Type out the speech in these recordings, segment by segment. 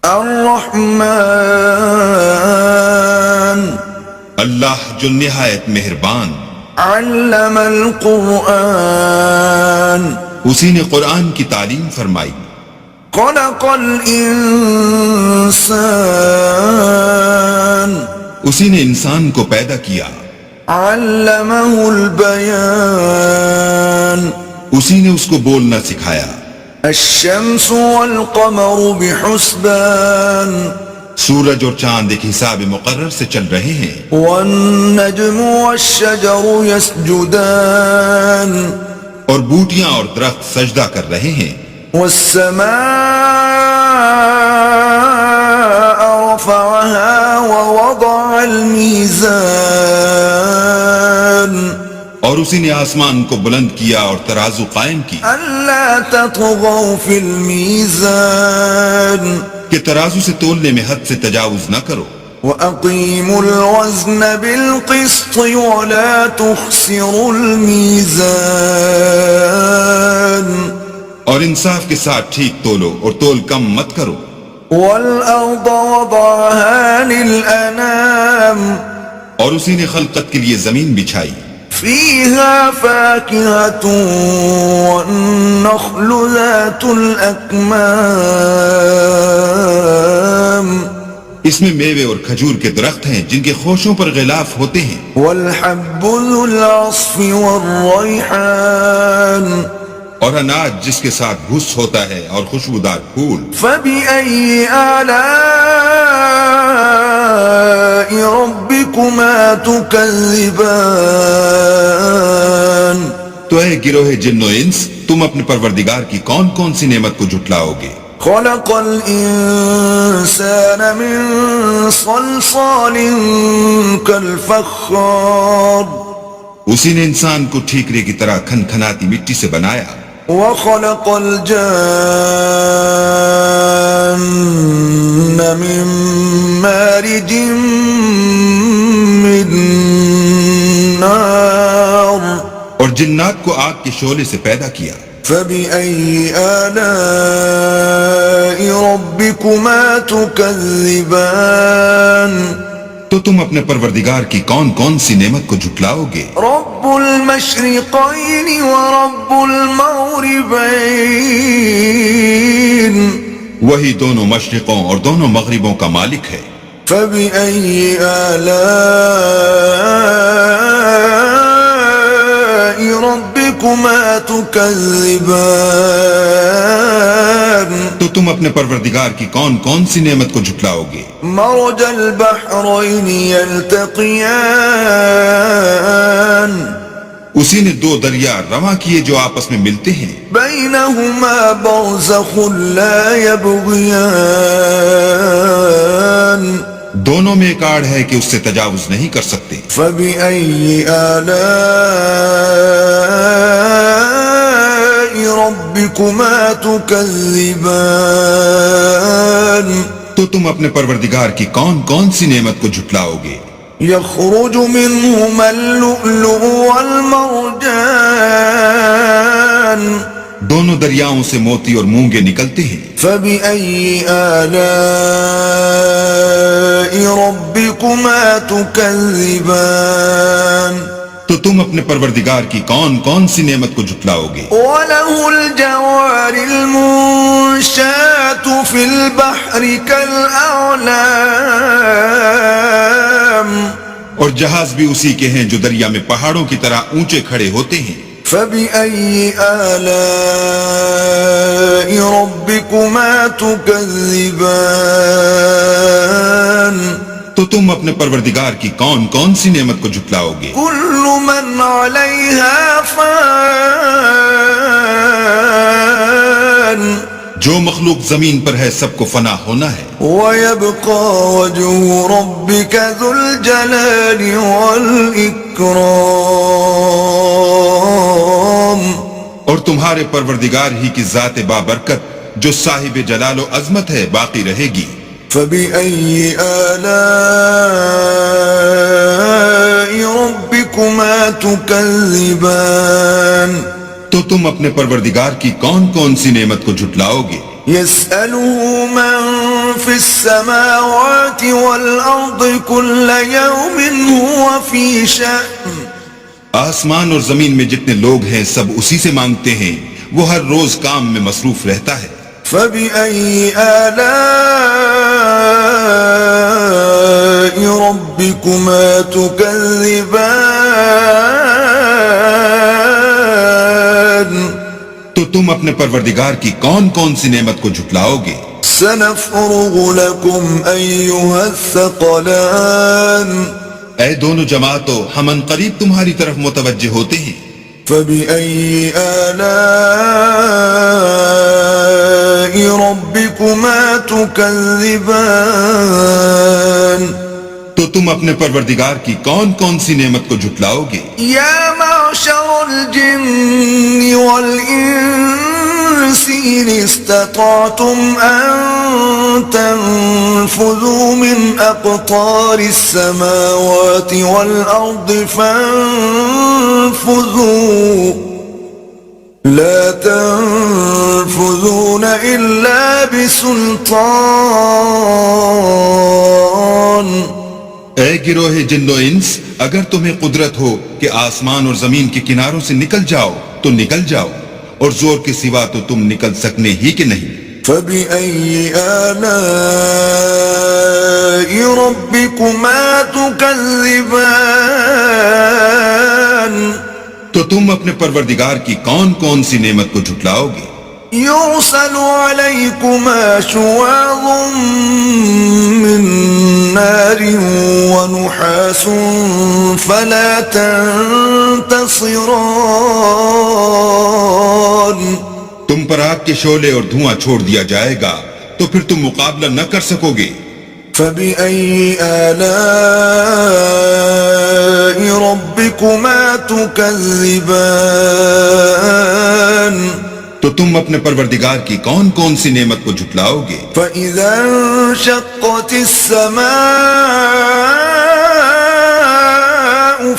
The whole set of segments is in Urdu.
الرحمن اللہ جو نہایت مہربان، علم القرآن اسی نے قرآن کی تعلیم فرمائی، خلق الانسان اسی نے انسان کو پیدا کیا، علمہ البیان اسی نے اس کو بولنا سکھایا، الشمس والقمر بحسبان سورج اور چاند ایک حساب مقرر سے چل رہے ہیں، والنجم والشجر يسجدان اور بوٹیاں اور درخت سجدہ کر رہے ہیں، والسماء رفعها ووضع الميزان اور اسی نے آسمان کو بلند کیا اور ترازو قائم کی ألا تطغوا في الميزان کہ ترازو سے تولنے میں حد سے تجاوز نہ کرو، وَأَقِيمُوا الْوَزْنَ بِالْقِسْطِ وَلَا تُخْسِرُوا الْمِيزَانَ اور انصاف کے ساتھ ٹھیک تولو اور تول کم مت کرو، وَالْأَرْضَ وَضَعَهَا لِلْأَنَامِ اور اسی نے خلقت کے لیے زمین بچھائی، فِيهَا فَاكِهَةٌ وَالنَّخْلُ ذَاتُ الْأَكْمَامِ اس میں میوے اور کھجور کے درخت ہیں جن کے خوشوں پر غلاف ہوتے ہیں، وَالْحَبُّ ذُو الْعَصْفِ وَالرَّيْحَانِ اور اناج جس کے ساتھ گھس ہوتا ہے اور خوشبودار پھول، فَبِأَيِّ آلَاءِ رَبِّكُمَا تُكَذِّبَانِ تو اے گروہ جن و انس، تم اپنے پروردگار کی کون کون سی نعمت کو جھٹلاؤ گے؟ خَلَقَ الْإِنسَانَ مِنْ صَلْصَالٍ كَالْفَخَّارِ اسی نے انسان کو ٹھیکرے کی طرح کھنکھناتی مٹی سے بنایا، وَخَلَقَ الْجَانَّ مِنْ مَارِجٍ مِّن نَّارٍ اور جنات کو آگ کے شعلے سے پیدا کیا، فَبِأَيِّ آلَاءِ رَبِّكُمَا تُكَذِّبَانِ تو تم اپنے پروردگار کی کون کون سی نعمت کو جھٹلاؤ گے؟ رَبُّ الْمَشْرِقَيْنِ وَرَبُّ الْمَغْرِبَيْنِ وہی دونوں مشرقوں اور دونوں مغربوں کا مالک ہے، فَبِأَيِّ آلَاءِ رَبِّكُمَا تُكَذِّبَانِ تو تم اپنے پروردگار کی کون کون سی نعمت کو جھٹلاؤ گے؟ مَرَجَ الْبَحْرَيْنِ يَلْتَقِيَانِ اسی نے دو دریا رواں کیے جو آپس میں ملتے ہیں، بَيْنَهُمَا بَرْزَخٌ لَا يَبْغِيَانِ دونوں میں ایک آڑ ہے کہ اس سے تجاوز نہیں کر سکتے، فَبِأَيِّ آلَاءِ رَبِّكُمَا تُكَذِّبَانِ تو تم اپنے پروردگار کی کون کون سی نعمت کو جھٹلاؤ گے؟ يَخْرُجُ مِنْهُمَا اللُّؤْلُؤُ وَالْمَرْجَانُ دونوں دریاؤں سے موتی اور مونگے نکلتے ہیں، فَبِأَيِّ آلَاءِ رَبِّكُمَا تُكَذِّبَانِ تو تم اپنے پروردگار کی کون کون سی نعمت کو جھٹلاؤ گے؟ وَلَهُ الْجَوَارِ الْمُنشَآتُ فِي الْبَحْرِ كَالْأَعْلَامِ اور جہاز بھی اسی کے ہیں جو دریا میں پہاڑوں کی طرح اونچے کھڑے ہوتے ہیں، فَبِأَيِّ آلَاءِ رَبِّكُمَا تُكَذِّبَانِ تو تم اپنے پروردگار کی کون کون سی نعمت کو جھٹلاؤ گے؟ كُلُّ مَنْ عَلَيْهَا فَانٍ جو مخلوق زمین پر ہے سب کو فنا ہونا ہے، وَيَبْقَى وَجْهُ رَبِّكَ ذُو الْجَلَالِ وَالْإِكْرَامِ اور تمہارے پروردگار ہی کی ذات بابرکت جو صاحب جلال و عظمت ہے باقی رہے گی، فَبِأَيِّ آلَاءِ رَبِّكُمَا تُكَذِّبَانِ تو تم اپنے پروردگار کی کون کون سی نعمت کو جھٹلاؤ گے؟ يَسْأَلُهُ مَنْ في السماوات والأرض كل يوم هو في شأن آسمان اور زمین میں جتنے لوگ ہیں سب اسی سے مانگتے ہیں، وہ ہر روز کام میں مصروف رہتا ہے۔ فبأي آلاء ربكما تكذبان تو تم اپنے پروردگار کی کون کون سی نعمت کو جھٹلاؤ گے؟ سنفرغ لكم أيها الثقلان اے دونوں جماعتوں، ہم ان قریب تمہاری طرف متوجہ ہوتے ہیں۔ فبأي آلاء ربكما تكذبان تو تم اپنے پروردگار کی کون کون سی نعمت کو جھٹلاؤ گے؟ يا معشر الجن والإنس إن استطعتم أن تنفذوا من أقطار السماوات والأرض فانفذوا لا تنفذون إلا بسلطان اے گروہ جن و انس، اگر تمہیں قدرت ہو کہ آسمان اور زمین کے کناروں سے نکل جاؤ تو نکل جاؤ، اور زور کے سوا تو تم نکل سکنے ہی کہ نہیں۔ فبأي آلاء ربكما تكذبان تو تم اپنے پروردگار کی کون کون سی نعمت کو جھٹلاؤ گے؟ يرسل عليكما شواظ من نار ونحاس فلا تنتصران تم پر آگ کے شعلے اور دھواں چھوڑ دیا جائے گا تو پھر تم مقابلہ نہ کر سکو گے۔ فبأي آلاء ربكما تكذبان تو تم اپنے پروردگار کی کون کون سی نعمت کو جھٹلاؤ گے؟ فإذا انشقت السماء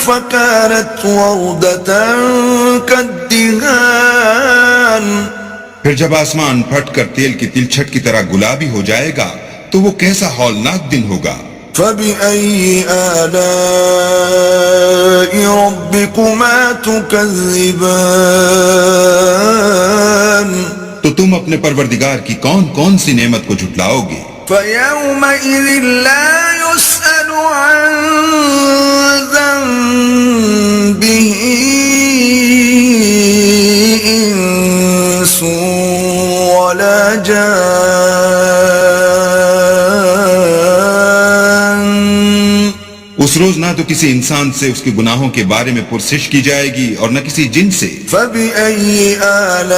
فكانت وردة كالدهان پھر جب آسمان پھٹ کر تیل کی تلچھٹ کی طرح گلابی ہو جائے گا تو وہ کیسا ہولناک دن ہوگا۔ فبأي آلاء ربكما تكذبان تو تم اپنے پروردگار کی کون کون سی نعمت کو جھٹلاؤ گے؟ فيومئذ لا يسأل عن ذنبه إنس ولا جان اس روز نہ تو کسی انسان سے اس کے گناہوں کے بارے میں پرسش کی جائے گی اور نہ کسی جن سے۔ فبأي آلاء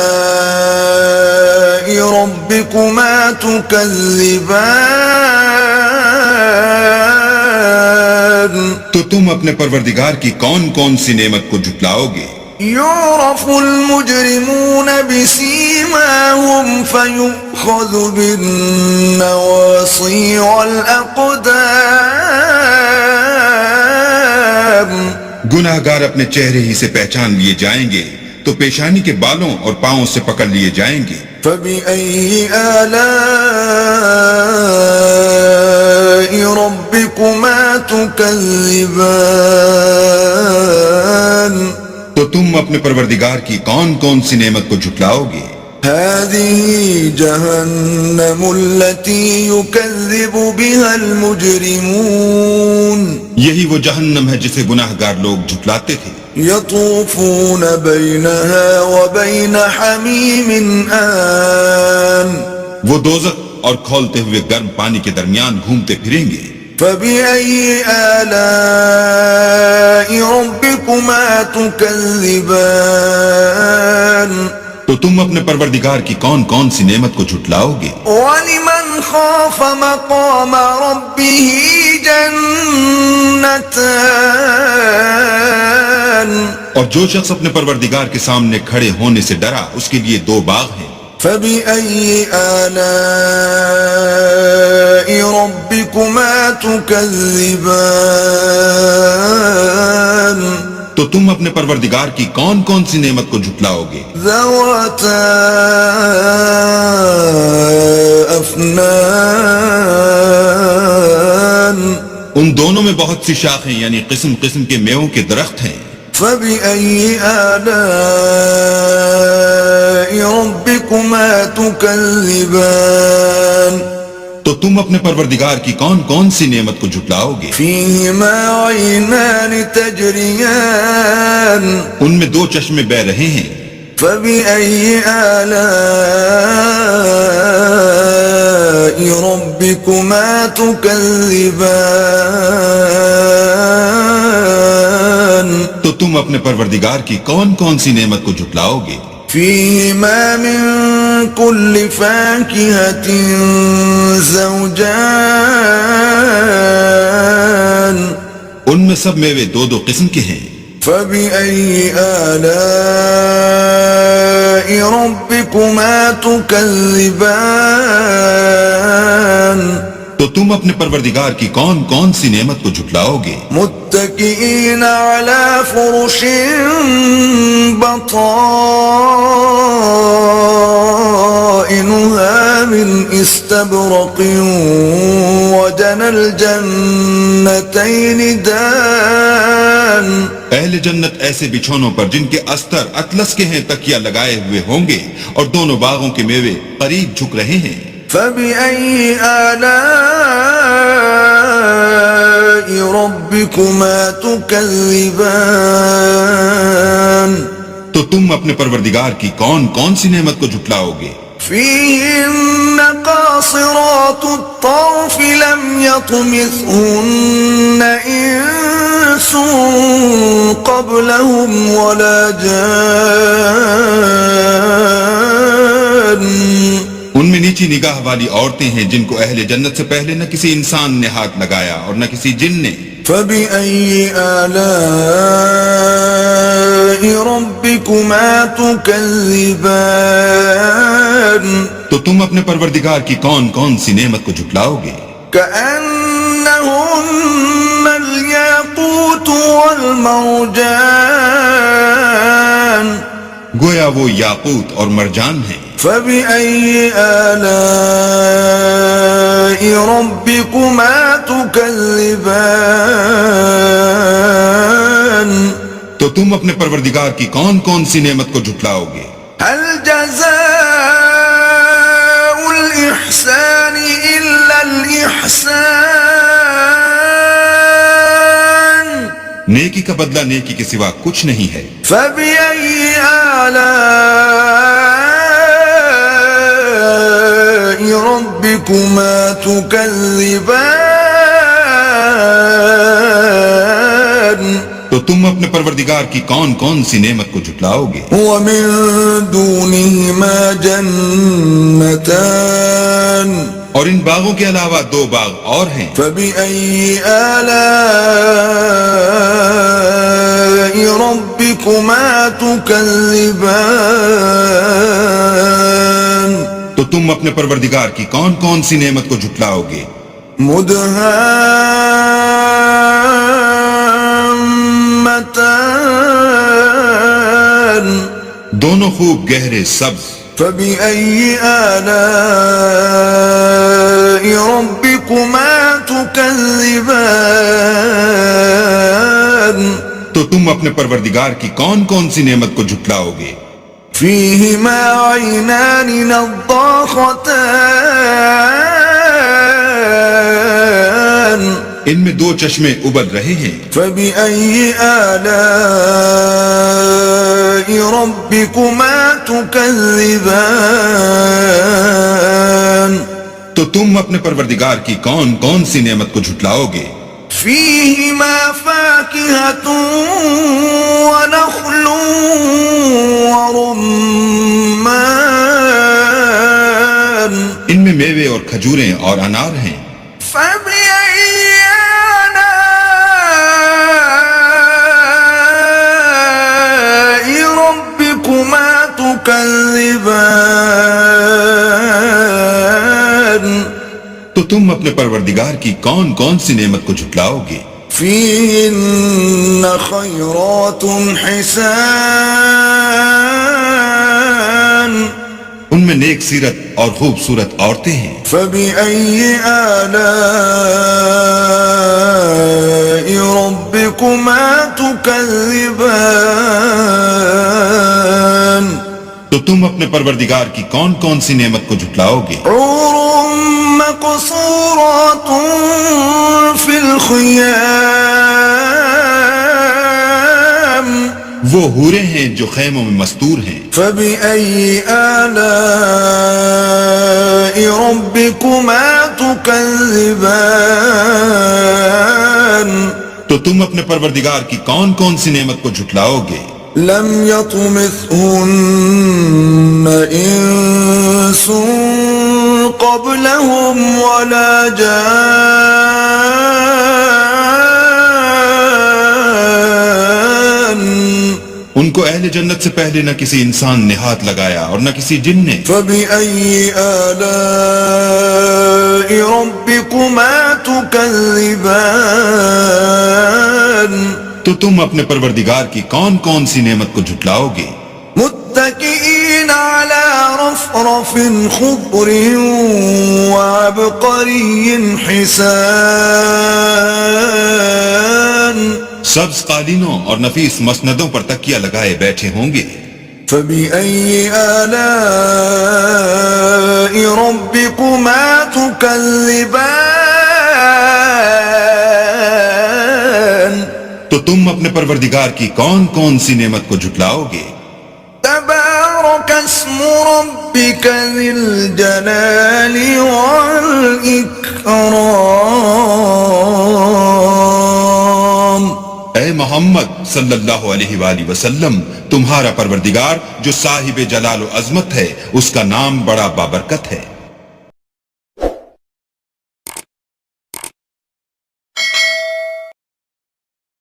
ربكما تكذبان تو تم اپنے پروردگار کی کون کون سی نعمت کو جھٹلاؤ گے؟ يعرف المجرمون بسيماهم فيؤخذ بالنواصي والأقدام گناہگار اپنے چہرے ہی سے پہچان لیے جائیں گے تو پیشانی کے بالوں اور پاؤں سے پکڑ لیے جائیں گے۔ فبأي آلاء ربكما تكذبان تو تم اپنے پروردگار کی کون کون سی نعمت کو جھٹلاؤ گے؟ هذه جهنم التي يكذب بها المجرمون یہی وہ جہنم ہے جسے گناہگار لوگ جھٹلاتے تھے۔ يطوفون بينها وبين حميم آن وہ دوزخ اور کھولتے ہوئے گرم پانی کے درمیان گھومتے پھریں گے۔ فبأي آلاء ربكما تكذبان تو تم اپنے پروردگار کی کون کون سی نعمت کو جھٹلاؤ گے؟ ولمن خاف مقام ربه جنتان اور جو شخص اپنے پروردگار کے سامنے کھڑے ہونے سے ڈرا اس کے لیے دو باغ ہیں۔ فبأي آلاء ربكما تكذبان تو تم اپنے پروردگار کی کون کون سی نعمت کو جھٹلاؤ گے؟ ذواتا أفنان ان دونوں میں بہت سی شاخیں یعنی قسم قسم کے میووں کے درخت ہیں. فبأي آلاء ربكما تكذبان تو تم اپنے پروردگار کی کون کون سی نعمت کو جھٹلاؤ گے؟ فيهما عينان تجريان ان میں دو چشمے بہ رہے ہیں. فبأي آلاء ربكما تكذبان تو تم اپنے پروردگار کی کون کون سی نعمت کو جھٹلاؤ گے؟ فيهما من كل فاكهة زوجان ان میں سب میوے دو دو قسم کے ہیں. فبأي آلاء ربكما تكذبان تو تم اپنے پروردگار کی کون کون سی نعمت کو جھٹلاؤ گے؟ متكئين على فرش بطائنها من استبرق وجنى الجنتين دان اہل جنت ایسے بچھونوں پر جن کے استر اطلس کے ہیں تکیہ لگائے ہوئے ہوں گے اور دونوں باغوں کے میوے قریب جھک رہے ہیں. فبأي آلاء ربكما تكذبان تو تم اپنے پروردگار کی کون کون سی نعمت کو جھٹلاؤ گے؟ فيهن قاصرات الطرف لم يطمثهن إنس قبلهم ولا جان ان میں نیچی نگاہ والی عورتیں ہیں جن کو اہل جنت سے پہلے نہ کسی انسان نے ہاتھ لگایا اور نہ کسی جن نے. فبأي آلاء ربكما تكذبان تو تم اپنے پروردگار کی کون کون سی نعمت کو جھٹلاؤ گے؟ كأنهن الياقوت والمرجان گویا وہ یاقوت اور مرجان ہیں. فبأي آلاء ربكما تكذبان تو تم اپنے پروردگار کی کون کون سی نعمت کو جھٹلاؤ گے؟ هل جزاء الإحسان إلا الإحسان نیکی کا بدلہ نیکی کے سوا کچھ نہیں ہے. فبأي آلاء ربكما تكذبان تو تم اپنے پروردگار کی کون کون سی نعمت کو جھٹلاؤ گے؟ ومن دونهما جنتان اور ان باغوں کے علاوہ دو باغ اور ہیں. فبأي آلاء ربكما تكذبان تو تم اپنے پروردگار کی کون کون سی نعمت کو جھٹلاؤ گے؟ مدهامتان دونوں خوب گہرے سبز. فبأي آلاء ربكما تكذبان تو تم اپنے پروردگار کی کون کون سی نعمت کو جھٹلاؤ گے؟ فيهما عينان نضاختان ان میں دو چشمے ابل رہے ہیں. فبأي آلاء ربكما تكذبان تو تم اپنے پروردگار کی کون کون سی نعمت کو جھٹلاؤ گے؟ فيهما فاكهة ونخل ورمان ان میں میوے اور کھجوریں اور انار ہیں. فبأي آلاء ربكما تكذبان تو تم اپنے پروردگار کی کون کون سی نعمت کو جھٹلاؤ گے؟ فيهن خيرات حسان ان میں نیک سیرت اور خوبصورت عورتیں ہیں. فبأي آلاء ربكما تكذبان تو تم اپنے پروردگار کی کون کون سی نعمت کو جھٹلاؤ گے؟ حور مقصورات في الخيام وہ حوریں ہیں جو خیموں میں مستور ہیں. فبأي آلاء ربكما تكذبان تو تم اپنے پروردگار کی کون کون سی نعمت کو جھٹلاؤ گے؟ لم يطمثهن انس قبلهم ولا جان ان کو اہل جنت سے پہلے نہ کسی انسان نے ہاتھ لگایا اور نہ کسی جن نے. فبأي آلاء ربكما تكذبان تو تم اپنے پروردگار کی کون کون سی نعمت کو جھٹلاؤ گے؟ متكئين على رفرف خضر وعبقري حسان سبز قالینوں اور نفیس مسندوں پر تکیہ لگائے بیٹھے ہوں گے. فبأي آلاء ربكما تكذبان تو تم اپنے پروردگار کی کون کون سی نعمت کو جھٹلاؤ گے؟ تبارك اسم ربك ذي الجلال والإكرام اے محمد صلی اللہ علیہ وآلہ وسلم، تمہارا پروردگار جو صاحب جلال و عظمت ہے، اس کا نام بڑا بابرکت ہے.